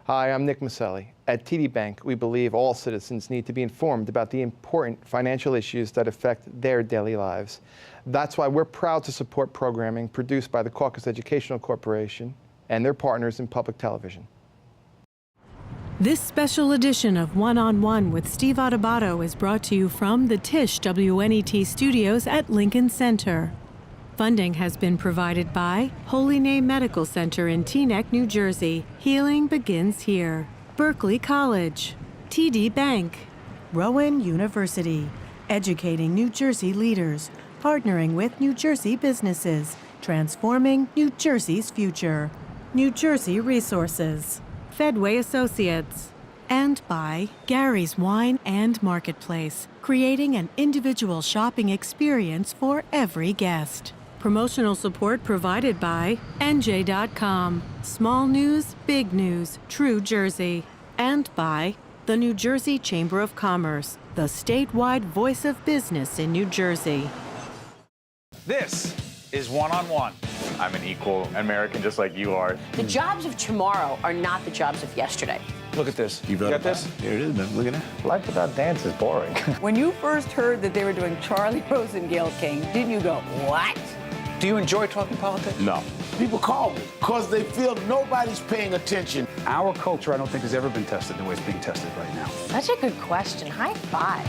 Hi, I'm Nick Maselli. At TD Bank, we believe all citizens need to be informed about the important financial issues that affect their daily lives. That's why we're proud to support programming produced by the Caucus Educational Corporation and their partners in public television. This special edition of One-on-One with Steve Adubato is brought to you from the Tisch WNET studios at Lincoln Center. Funding has been provided by Holy Name Medical Center in Teaneck, New Jersey. Healing begins here. Berkeley College, TD Bank, Rowan University, educating New Jersey leaders, partnering with New Jersey businesses, transforming New Jersey's future. New Jersey Resources, Fedway Associates, and by Gary's Wine and Marketplace, creating an individual shopping experience for every guest. Promotional support provided by NJ.com, Small News, Big News, True Jersey, and by the New Jersey Chamber of Commerce, the statewide voice of business in New Jersey. This is One-on-One. I'm an equal American just like you are. The jobs of tomorrow are not the jobs of yesterday. Look at this. You got this? Here it is, man. Look at that. Life without dance is boring. When you first heard that they were doing Charlie Rose and Gayle King, didn't you go, what? Do you enjoy talking politics? No. People call me because they feel nobody's paying attention. Our culture, I don't think, has ever been tested the way it's being tested right now. Such a good question. High five.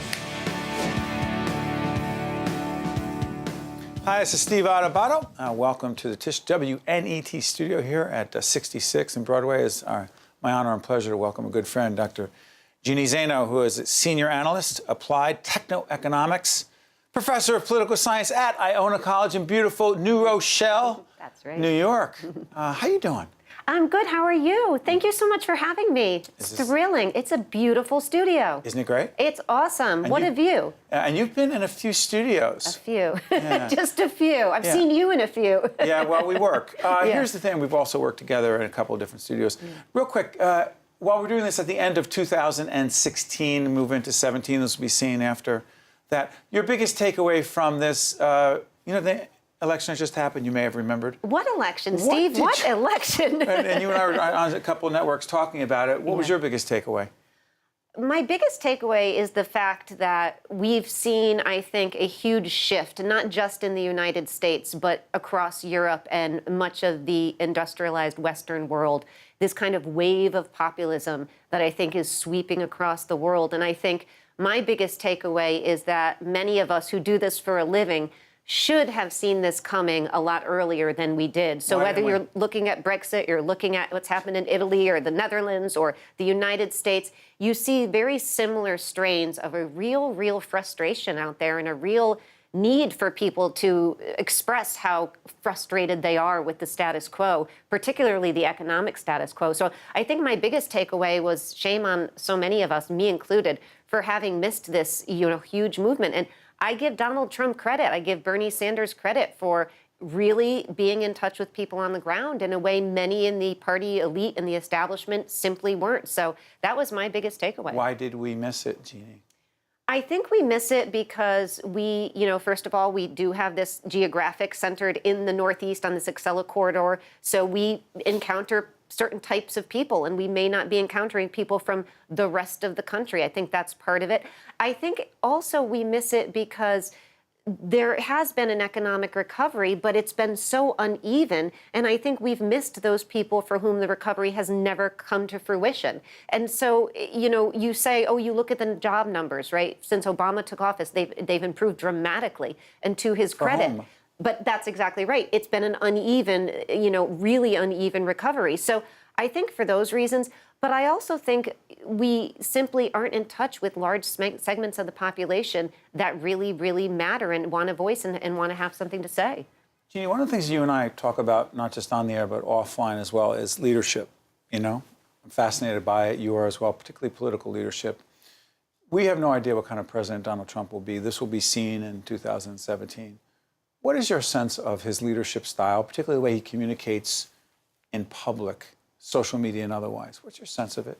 Hi, this is Steve Adubato. Welcome to the Tisch WNET studio here at 66 in Broadway. It's my honor and pleasure to welcome a good friend, Dr. Jeanne Zaino, who is a senior analyst, Appliedtechonomics, professor of political science at Iona College in beautiful New Rochelle, That's right. New York. How you doing? I'm good. How are you? Thank you so much for having me. It's thrilling. It's a beautiful studio. Isn't it great? It's awesome. What a view. And you've been in a few studios. A few. Yeah. Just a few. I've seen you in a few. Yeah, well, we work. Here's the thing. We've also worked together in a couple of different studios. Real quick, while we're doing this at the end of 2016, move into 17, this will be seen after that. Your biggest takeaway from this, the election that just happened, you may have remembered. What election, Steve? What election? and you and I were on a couple of networks talking about it. What was your biggest takeaway? My biggest takeaway is the fact that we've seen, I think, a huge shift, not just in the United States, but across Europe and much of the industrialized Western world, this kind of wave of populism that I think is sweeping across the world. And I think my biggest takeaway is that many of us who do this for a living should have seen this coming a lot earlier than we did. So whether you're looking at Brexit, you're looking at what's happened in Italy or the Netherlands or the United States, you see very similar strains of a real frustration out there and a real need for people to express how frustrated they are with the status quo, particularly the economic status quo. So I think my biggest takeaway was shame on so many of us, me included, for having missed this, huge movement. And I give Donald Trump credit. I give Bernie Sanders credit for really being in touch with people on the ground in a way many in the party elite and the establishment simply weren't. So that was my biggest takeaway. Why did we miss it, Jeanne? I think we miss it because we, first of all, we do have this geographic centered in the Northeast on this Acela corridor. So we encounter certain types of people, and we may not be encountering people from the rest of the country. I think that's part of it. I think also we miss it because there has been an economic recovery, but it's been so uneven. And I think we've missed those people for whom the recovery has never come to fruition. And so, you say, oh, you look at the job numbers, right? Since Obama took office, they've improved dramatically. And to his credit. But that's exactly right. It's been an uneven, really uneven recovery. So I think for those reasons, but I also think we simply aren't in touch with large segments of the population that really matter and want a voice and want to have something to say. Jeanne, one of the things you and I talk about, not just on the air, but offline as well, is leadership. I'm fascinated by it. You are as well, particularly political leadership. We have no idea what kind of president Donald Trump will be. This will be seen in 2017. What is your sense of his leadership style, particularly the way he communicates in public, social media and otherwise? What's your sense of it?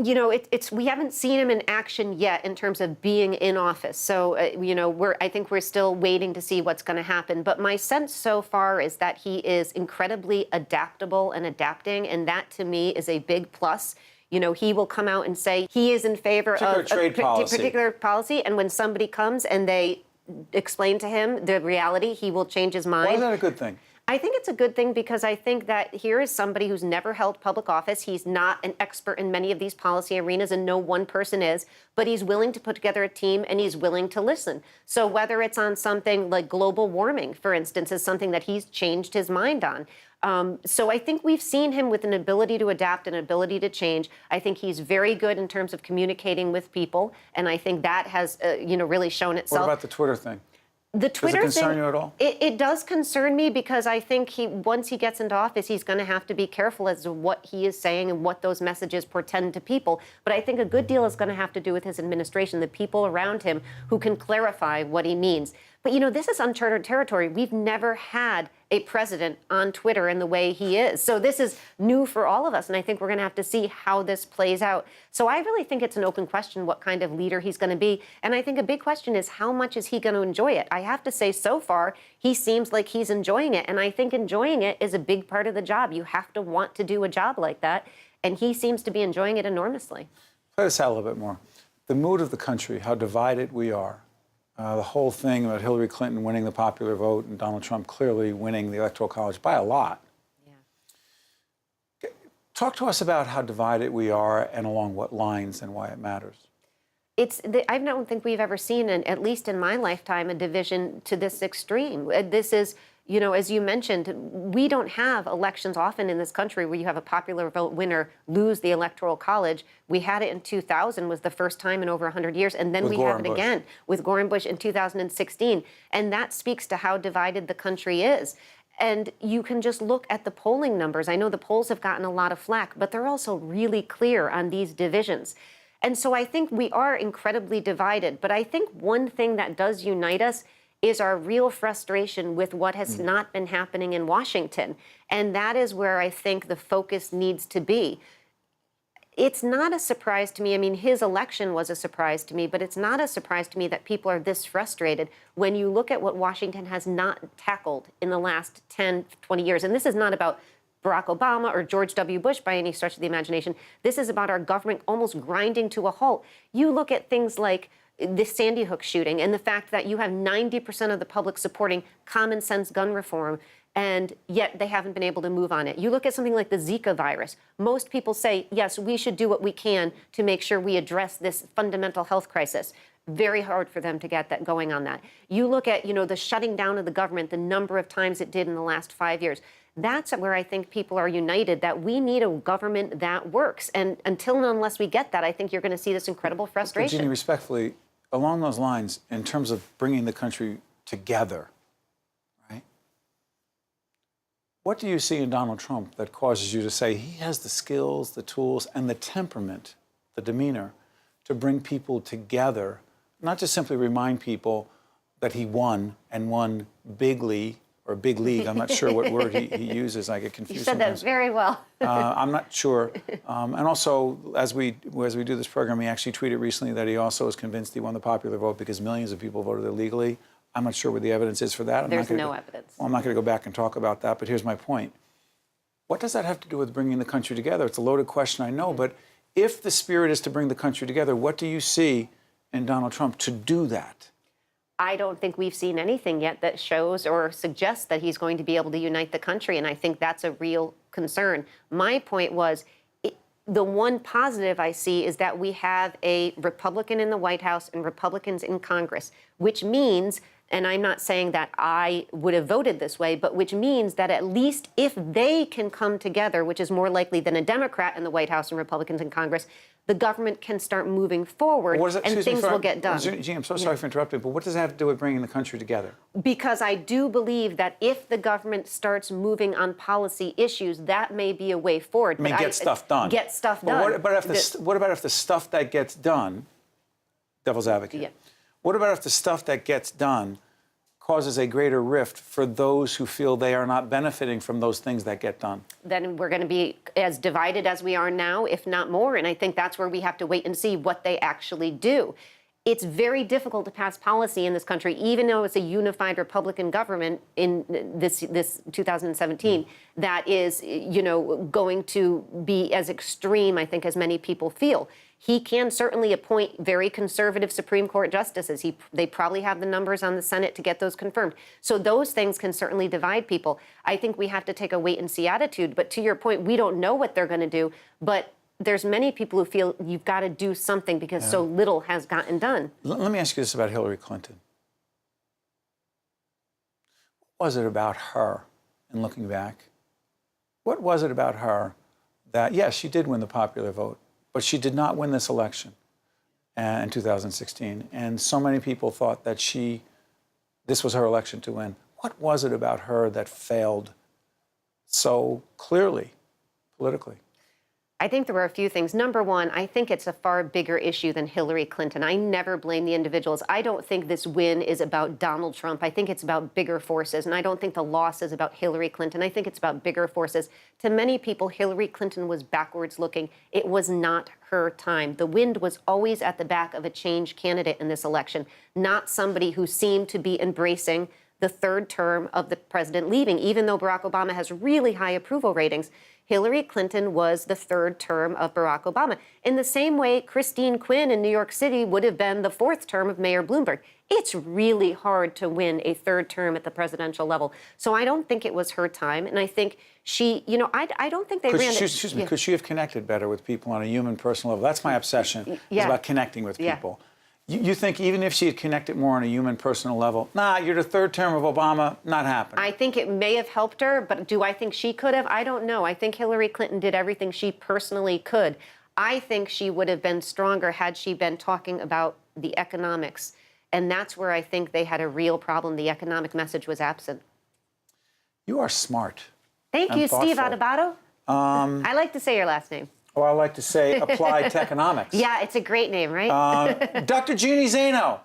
you know, we haven't seen him in action yet in terms of being in office. So, you know, I think we're still waiting to see what's going to happen. But my sense so far is that he is incredibly adaptable and adapting, and that to me is a big plus. You know, he will come out and say he is in favor of a particular policy, and when somebody comes and they explain to him the reality, he will change his mind. Why is that a good thing? I think it's a good thing because I think that here is somebody who's never held public office. He's not an expert in many of these policy arenas, and no one person is, but he's willing to put together a team and he's willing to listen. So whether it's on something like global warming, for instance, is something that he's changed his mind on. So I think we've seen him with an ability to adapt, an ability to change. I think he's very good in terms of communicating with people, and I think that has, you know, really shown itself. What about the Twitter thing? The Twitter Does it concern you at all? It does concern me because I think once he gets into office, he's going to have to be careful as to what he is saying and what those messages portend to people. But I think a good deal is going to have to do with his administration, the people around him who can clarify what he means. But, you know, this is uncharted territory. We've never had a president on Twitter in the way he is. So this is new for all of us, and I think we're going to have to see how this plays out. So I really think it's an open question what kind of leader he's going to be. And I think a big question is how much is he going to enjoy it? I have to say, so far, he seems like he's enjoying it. And I think enjoying it is a big part of the job. You have to want to do a job like that. And he seems to be enjoying it enormously. Play this out a little bit more. The mood of the country, how divided we are. The whole thing about Hillary Clinton winning the popular vote and Donald Trump clearly winning the Electoral College by a lot. Yeah. Talk to us about how divided we are and along what lines and why it matters. I don't think we've ever seen, at least in my lifetime, a division to this extreme. This is, you know, as you mentioned, we don't have elections often in this country where you have a popular vote winner lose the Electoral College. We had it in 2000, was the first time in over 100 years, and then we have it again with Gore and Bush in 2016. And that speaks to how divided the country is. And you can just look at the polling numbers. I know the polls have gotten a lot of flack, but they're also really clear on these divisions. And so I think we are incredibly divided. But I think one thing that does unite us is our real frustration with what has not been happening in Washington. And that is where I think the focus needs to be. It's not a surprise to me. I mean, his election was a surprise to me, but it's not a surprise to me that people are this frustrated when you look at what Washington has not tackled in the last 10, 20 years. And this is not about Barack Obama or George W. Bush by any stretch of the imagination. This is about our government almost grinding to a halt. You look at things like the Sandy Hook shooting and the fact that you have 90% of the public supporting common sense gun reform, and yet they haven't been able to move on it. You look at something like the Zika virus. Most people say, yes, we should do what we can to make sure we address this fundamental health crisis. Very hard for them to get that going on that. You look at, you know, the shutting down of the government, the number of times it did in the last 5 years. That's where I think people are united, that we need a government that works. And until and unless we get that, I think you're going to see this incredible frustration. Jeanne, respectfully, along those lines, in terms of bringing the country together, right? What do you see in Donald Trump that causes you to say he has the skills, the tools, and the temperament, the demeanor, to bring people together, not just simply remind people that he won and won bigly, or big league, I'm not sure what word he uses. I get confused. You said that very well. I'm not sure. And also, as we do this program, he actually tweeted recently that he also is convinced he won the popular vote because millions of people voted illegally. I'm not sure what the evidence is for that. There's no evidence. Well, I'm not going to go back and talk about that, but here's my point. What does that have to do with bringing the country together? It's a loaded question, I know, but if the spirit is to bring the country together, what do you see in Donald Trump to do that? I don't think we've seen anything yet that shows or suggests that he's going to be able to unite the country, and I think that's a real concern. My point was, the one positive I see is that we have a Republican in the White House and Republicans in Congress, which means, and I'm not saying that I would have voted this way, but which means that at least if they can come together, which is more likely than a Democrat in the White House and Republicans in Congress, the government can start moving forward and things will get done. Jeanne, I'm so sorry for interrupting, but what does that have to do with bringing the country together? Because I do believe that if the government starts moving on policy issues, that may be a way forward. I mean, get stuff done. Get stuff done. What about if the stuff that gets done, devil's advocate, what about if the stuff that gets done causes a greater rift for those who feel they are not benefiting from those things that get done. Then we're going to be as divided as we are now, if not more. And I think that's where we have to wait and see what they actually do. It's very difficult to pass policy in this country, even though it's a unified Republican government in this 2017, that is, going to be as extreme, I think, as many people feel. He can certainly appoint very conservative Supreme Court justices. They probably have the numbers on the Senate to get those confirmed. So those things can certainly divide people. I think we have to take a wait-and-see attitude. But to your point, we don't know what they're going to do. But there's many people who feel you've got to do something because so little has gotten done. Let me ask you this about Hillary Clinton. What was it about her, in looking back? What was it about her that, yes, she did win the popular vote, but she did not win this election in 2016. And so many people thought that this was her election to win. What was it about her that failed so clearly, politically? I think there were a few things. Number one, I think it's a far bigger issue than Hillary Clinton. I never blame the individuals. I don't think this win is about Donald Trump. I think it's about bigger forces. And I don't think the loss is about Hillary Clinton. I think it's about bigger forces. To many people, Hillary Clinton was backwards looking. It was not her time. The wind was always at the back of a change candidate in this election, not somebody who seemed to be embracing the third term of the president leaving. Even though Barack Obama has really high approval ratings, Hillary Clinton was the third term of Barack Obama. In the same way, Christine Quinn in New York City would have been the fourth term of Mayor Bloomberg. It's really hard to win a third term at the presidential level. So I don't think it was her time. And I think she, I don't think they ran it. Excuse me, could she have connected better with people on a human, personal level? That's my obsession, is about connecting with people. You think even if she had connected more on a human, personal level, you're the third term of Obama, not happening. I think it may have helped her, but do I think she could have? I don't know. I think Hillary Clinton did everything she personally could. I think she would have been stronger had she been talking about the economics. And that's where I think they had a real problem. The economic message was absent. You are smart. Thank you, thoughtful. Steve Adubato. I like to say your last name. Or I like to say Appliedtechonomics. Yeah, it's a great name, right? Dr. Jeanne Zaino,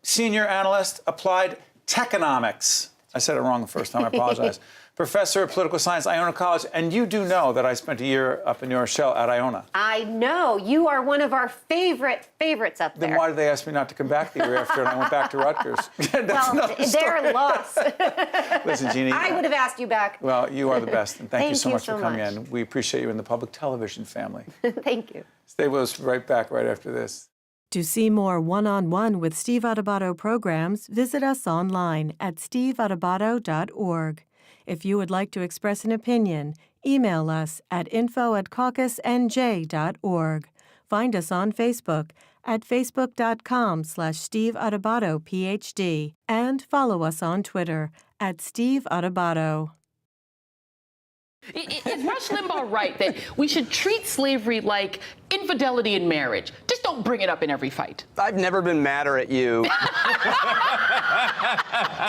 senior analyst, Appliedtechonomics. I said it wrong the first time, I apologize. Professor of political science, Iona College. And you do know that I spent a year up in your shell at Iona. I know. You are one of our favorites up there. Then why did they ask me not to come back the year after and I went back to Rutgers? Well, they're lost. Listen, Jeannie. I would have asked you back. Well, you are the best. And thank you so much for coming much. in. We appreciate you in the public television family. Thank you. Stay with us right back right after this. To see more one-on-one with Steve Adubato programs, visit us online at steveadubato.org. If you would like to express an opinion, email us at info@caucusnj.org. Find us on Facebook at facebook.com/Steve Adubato Ph.D. and follow us on Twitter at Steve Adubato. Is Rush Limbaugh right that we should treat slavery like infidelity in marriage? Just don't bring it up in every fight. I've never been madder at you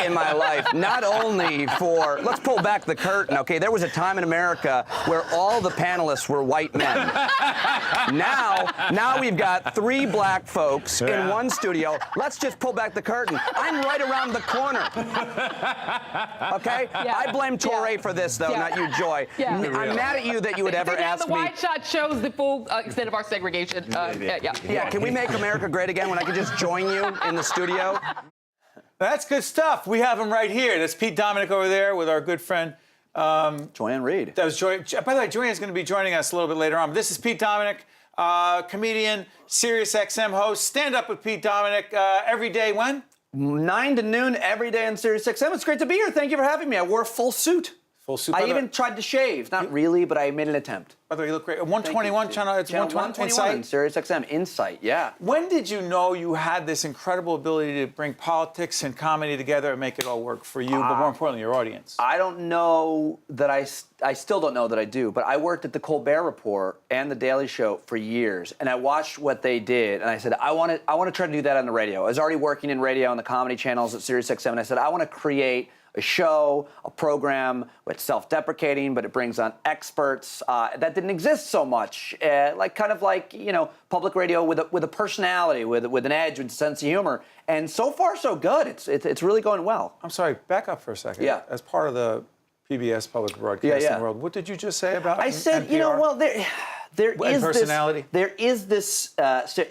in my life. Not only for, let's pull back the curtain, okay? There was a time in America where all the panelists were white men. Now we've got 3 black folks in one studio. Let's just pull back the curtain. I'm right around the corner. Okay? Yeah. I blame Torre for this, though, not you, Joy. Yeah. I'm mad at you that you would ever ask the me. wide shot shows the full extent of our segregation. Yeah, can we make America great again when I can just join you in the studio? That's good stuff. We have him right here. That's Pete Dominick over there with our good friend Joanne Reed. That was Joy. By the way, Joanne is going to be joining us a little bit later on. But this is Pete Dominick, comedian, Sirius XM host. Stand up with Pete Dominick every day. When? 9 to noon every day on Sirius XM. It's great to be here. Thank you for having me. I wore a full suit. Full suit. I even tried to shave. Not really, but I made an attempt. By the way, you look great. 121 channel. It's 121 on Sirius XM Insight. Yeah. When did you know you had this incredible ability to bring politics and comedy together and make it all work for you, but more importantly, your audience? I don't know that I still don't know that I do, but I worked at the Colbert Report and the Daily Show for years, and I watched what they did, and I said, I want to try to do that on the radio. I was already working in radio on the comedy channels at Sirius XM, and I said, I want to create a show, a program that's self-deprecating, but it brings on experts. That didn't exist so much, like public radio with a personality, with an edge, with a sense of humor. And so far, so good. It's really going well. I'm sorry, back up for a second. Yeah. As part of the PBS public broadcasting world, what did you just say about I said, NPR? there is personality? this,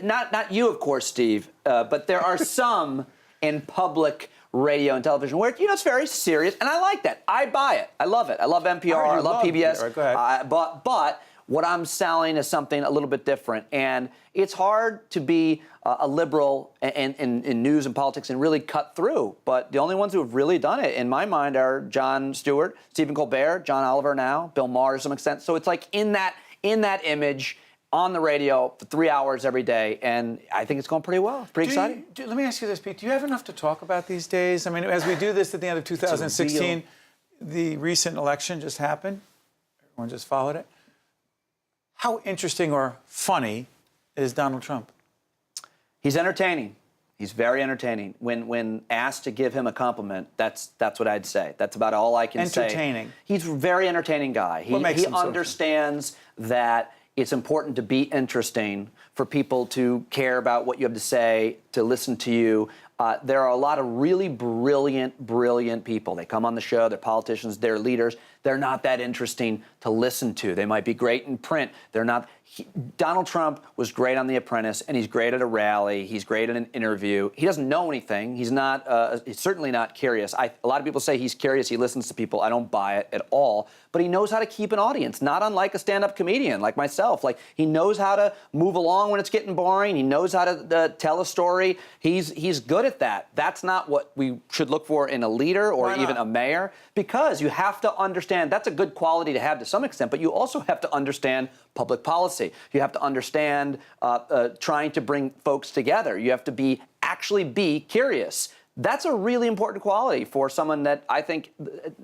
not you, of course, Steve, but there are some in public radio and television where, it's very serious, and I like that. I buy it. I love it. I love NPR. I love PBS. Go ahead. But what I'm selling is something a little bit different, and it's hard to be a liberal in news and politics and really cut through. But the only ones who have really done it, in my mind, are Jon Stewart, Stephen Colbert, John Oliver now, Bill Maher to some extent. So it's like in that image on the radio for 3 hours every day, and I think it's going pretty well. It's pretty exciting. Let me ask you this, Pete. Do you have enough to talk about these days? I mean, as we do this at the end of 2016, the recent election just happened. Everyone just followed it. How interesting or funny is Donald Trump? He's entertaining. He's very entertaining. When asked to give him a compliment, that's what I'd say. That's about all I can say. Entertaining. He's a very entertaining guy. He understands that it's important to be interesting, for people to care about what you have to say, to listen to you. There are a lot of really brilliant people. They come on the show, they're politicians, they're leaders. They're not that interesting to listen to. They might be great in print. They're not. Donald Trump was great on The Apprentice, and he's great at a rally. He's great at an interview. He doesn't know anything. He's not. He's certainly not curious. A lot of people say he's curious. He listens to people. I don't buy it at all. But he knows how to keep an audience, not unlike a stand-up comedian like myself. Like, he knows how to move along when it's getting boring. He knows how to tell a story. He's good at that. That's not what we should look for in a leader or even a mayor, because you have to understand. That's a good quality to have to some extent, but you also have to understand public policy. You have to understand trying to bring folks together. You have to actually be curious. That's a really important quality for someone that I think,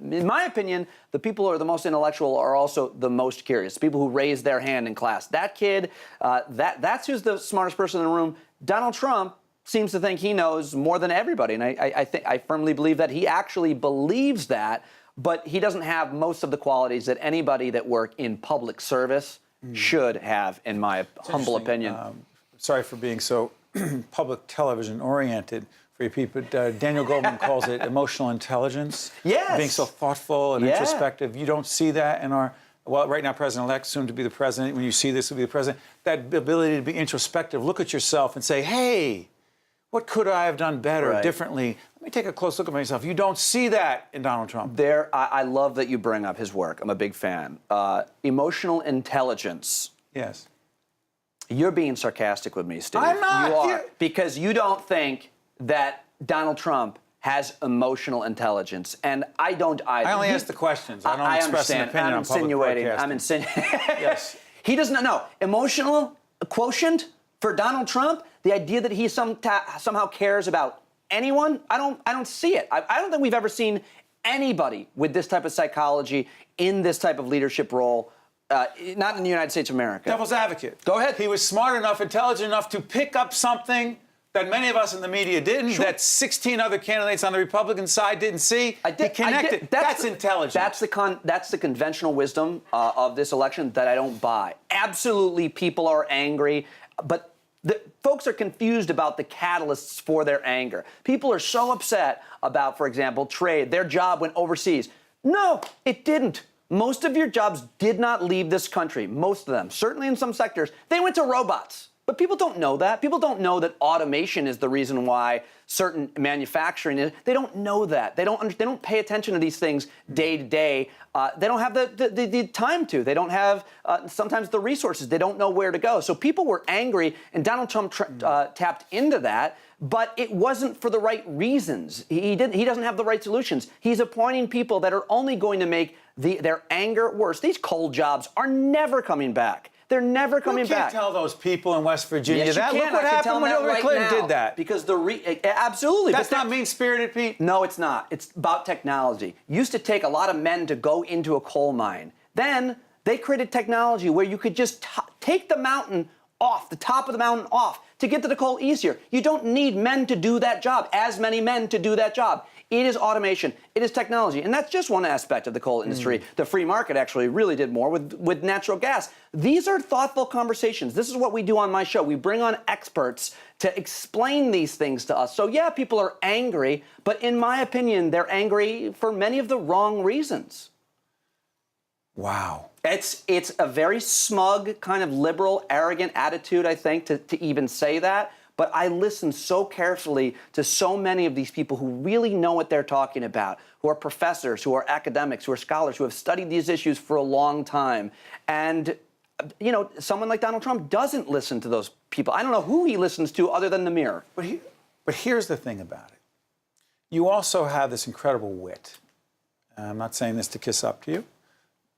in my opinion, the people who are the most intellectual are also the most curious. People who raise their hand in class. That kid, that's who's the smartest person in the room. Donald Trump seems to think he knows more than everybody, and I firmly believe that he actually believes that. But he doesn't have most of the qualities that anybody that work in public service should have, in my humble opinion. Sorry for being so public television oriented for you people. Daniel Goldman calls it emotional intelligence. Yes. Being so thoughtful and introspective. You don't see that in our, right now, President-elect, soon to be the president. When you see this will be the president, that ability to be introspective, look at yourself and say, hey, what could I have done better, differently? Let me take a close look at myself. You don't see that in Donald Trump. I love that you bring up his work. I'm a big fan. Emotional intelligence. Yes. You're being sarcastic with me, Steve. I'm not. You are, because you don't think that Donald Trump has emotional intelligence, and I don't either. I only ask the questions. I don't express an opinion on public broadcasting. I'm insinuating. Yes. He does not know. Emotional quotient for Donald Trump, the idea that he somehow cares about anyone, I don't see it. I don't think we've ever seen anybody with this type of psychology in this type of leadership role, not in the United States of America. Devil's advocate. Go ahead. He was smart enough, intelligent enough to pick up something that many of us in the media didn't, that 16 other candidates on the Republican side didn't see. He connected. That's intelligence. That's the conventional wisdom of this election that I don't buy. Absolutely, people are angry, but folks are confused about the catalysts for their anger. People are so upset about, for example, trade. Their job went overseas. No, it didn't. Most of your jobs did not leave this country. Most of them, certainly in some sectors, they went to robots. But people don't know that. People don't know that automation is the reason why certain manufacturing is. They don't know that. They don't pay attention to these things day to day. They don't have the time to. They don't have sometimes the resources. They don't know where to go. So people were angry, and Donald Trump tapped into that. But it wasn't for the right reasons. He doesn't have the right solutions. He's appointing people that are only going to make their anger worse. These coal jobs are never coming back. They're never coming back. You can't tell those people in West Virginia yes, that. You Look what happened when Hillary Clinton did that. Because absolutely. That's not mean-spirited, Pete. No, it's not. It's about technology. Used to take a lot of men to go into a coal mine. Then they created technology where you could just take the mountain off, the top of the mountain off, to get to the coal easier. You don't need men to do that job, as many men to do that job. It is automation. It is technology. And that's just one aspect of the coal industry. The free market actually really did more with natural gas. These are thoughtful conversations. This is what we do on my show. We bring on experts to explain these things to us. So yeah, people are angry, but in my opinion, they're angry for many of the wrong reasons. Wow. It's a very smug, kind of liberal, arrogant attitude, I think, to even say that. But I listen so carefully to so many of these people who really know what they're talking about, who are professors, who are academics, who are scholars, who have studied these issues for a long time. And, you know, someone like Donald Trump doesn't listen to those people. I don't know who he listens to other than the Mirror. But here's the thing about it. You also have this incredible wit. I'm not saying this to kiss up to you,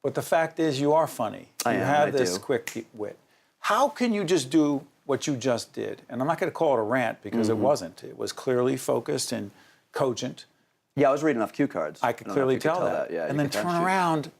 but the fact is you are funny. You have this quick wit. How can you just do what you just did? And I'm not going to call it a rant because it wasn't. It was clearly focused and cogent. Yeah, I was reading off cue cards. I could clearly tell that. Yeah, and then turn around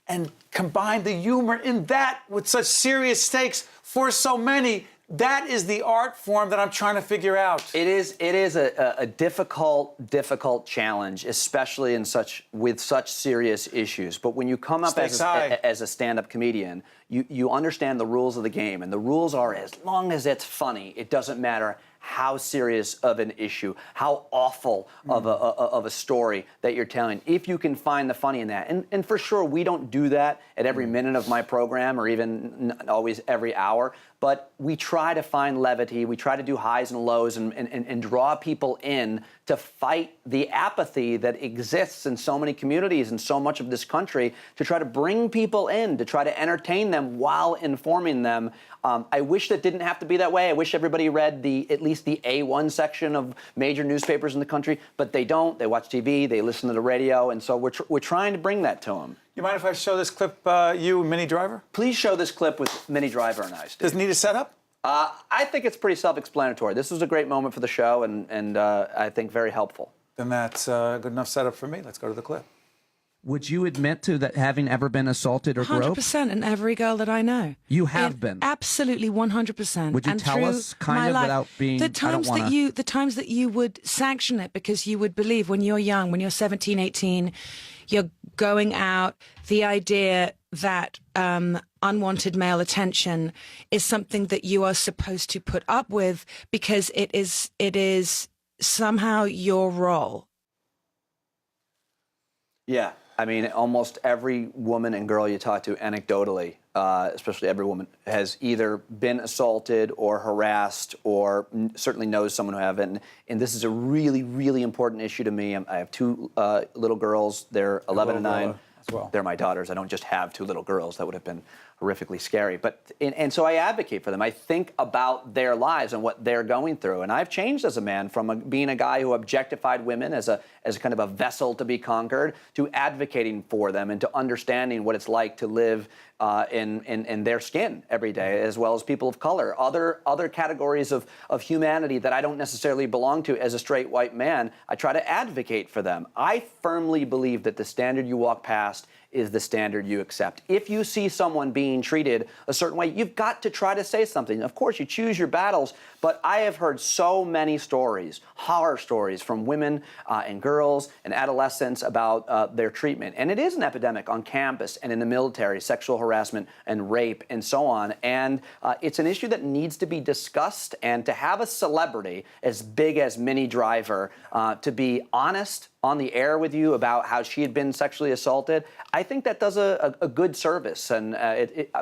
and combine the humor in that with such serious stakes for so many. That is the art form that I'm trying to figure out. It is a difficult challenge, especially with such serious issues. But when you come up as a stand-up comedian, you understand the rules of the game, and the rules are as long as it's funny, it doesn't matter how serious of an issue, how awful of a story that you're telling, if you can find the funny in that. And for sure, we don't do that at every minute of my program or even always every hour, but we try to find levity. We try to do highs and lows and draw people in to fight the apathy that exists in so many communities and so much of this country, to try to bring people in, to try to entertain them while informing them. I wish that didn't have to be that way. I wish everybody read at least the A1 section of major newspapers in the country, but they don't. They watch TV, they listen to the radio, and so we're trying to bring that to them. You mind if I show this clip, you, Minnie Driver? Please show this clip with Minnie Driver and I, Steve. Does it need a setup? I think it's pretty self-explanatory. This was a great moment for the show, and I think very helpful. Then that's a good enough setup for me. Let's go to the clip. Would you admit to that having ever been assaulted or groped? 100%, and every girl that I know. You have been? Absolutely, 100%. Would you tell us, kind of, without being... The times that you would sanction it because you would believe when you're young, when you're 17, 18, you're going out, the idea that unwanted male attention is something that you are supposed to put up with because it is somehow your role. Yeah. I mean, almost every woman and girl you talk to anecdotally, especially every woman, has either been assaulted or harassed or certainly knows someone who haven't. And this is a really, really important issue to me. I have two little girls. They're 11 and 9. Well. They're my daughters. I don't just have two little girls. That would have been horrifically scary. And so I advocate for them. I think about their lives and what they're going through. And I've changed as a man from being a guy who objectified women as a kind of a vessel to be conquered to advocating for them and to understanding what it's like to live in their skin every day, as well as people of color, other categories of humanity that I don't necessarily belong to as a straight white man. I try to advocate for them. I firmly believe that the standard you walk past is the standard you accept. If you see someone being treated a certain way, you've got to try to say something. Of course, you choose your battles, but I have heard so many stories, horror stories from women and girls and adolescents about their treatment. And it is an epidemic on campus and in the military, sexual harassment and rape and so on. And it's an issue that needs to be discussed, and to have a celebrity as big as Minnie Driver to be honest on the air with you about how she had been sexually assaulted, I think that does a good service. And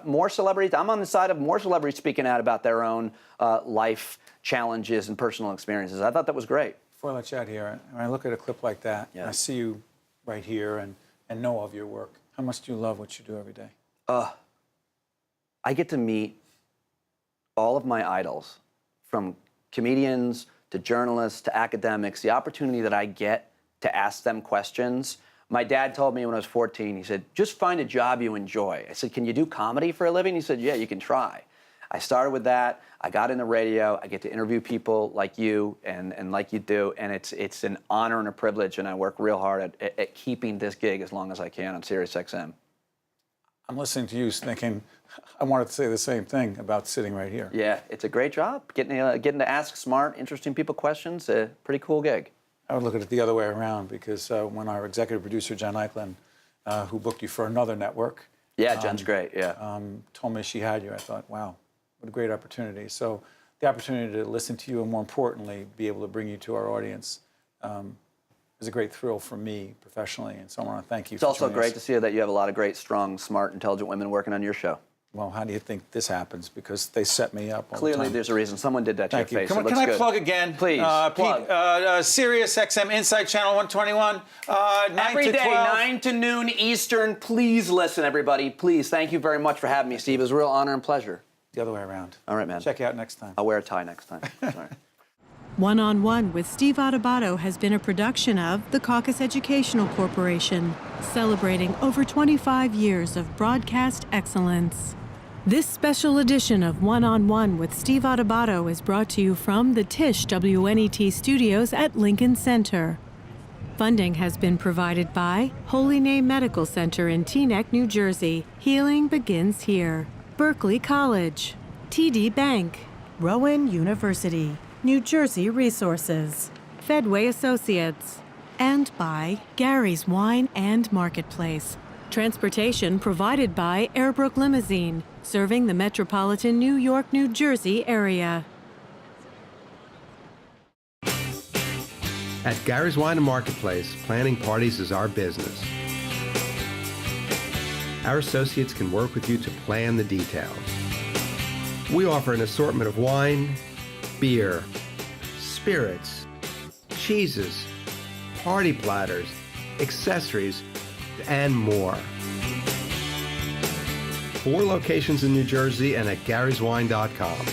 more celebrities, I'm on the side of more celebrities speaking out about their own life challenges and personal experiences. I thought that was great. Before I let you out here, when I look at a clip like that, and I see you right here and know of your work, how much do you love what you do every day? I get to meet all of my idols, from comedians to journalists to academics. The opportunity that I get to ask them questions. My dad told me when I was 14, he said, just find a job you enjoy. I said, can you do comedy for a living? He said, yeah, you can try. I started with that. I got into radio. I get to interview people like you and like you do, and it's an honor and a privilege, and I work real hard at keeping this gig as long as I can on Sirius XM. I'm listening to you thinking, I wanted to say the same thing about sitting right here. Yeah, it's a great job. Getting to ask smart, interesting people questions, a pretty cool gig. I would look at it the other way around, because when our executive producer, Jen Eichlin, who booked you for another network. Yeah, Jen's great, yeah. Told me she had you. I thought, wow, what a great opportunity. So the opportunity to listen to you and, more importantly, be able to bring you to our audience is a great thrill for me professionally. And so I want to thank you. It's also great to see that you have a lot of great, strong, smart, intelligent women working on your show. Well, how do you think this happens? Because they set me up all Clearly, the time. there's a reason. Someone did that to your face. Can I plug again? Please, plug. Sirius XM Insight Channel 121, 9 Every to day, 12. 9 to noon Eastern. Please listen, everybody. Please. Thank you very much for having me, Steve. It was a real honor and pleasure. The other way around. All right, man. Check you out next time. I'll wear a tie next time. Sorry. One on One with Steve Adubato has been a production of the Caucus Educational Corporation, celebrating over 25 years of broadcast excellence. This special edition of One on One with Steve Adubato is brought to you from the Tisch WNET studios at Lincoln Center. Funding has been provided by Holy Name Medical Center in Teaneck, New Jersey. Healing begins here. Berkeley College, TD Bank, Rowan University, New Jersey Resources, Fedway Associates, and by Gary's Wine and Marketplace. Transportation provided by Airbrook Limousine, serving the metropolitan New York, New Jersey area. At Gary's Wine and Marketplace, planning parties is our business. Our associates can work with you to plan the details. We offer an assortment of wine, beer, spirits, cheeses, party platters, accessories, and more. 4 locations in New Jersey and at garyswine.com.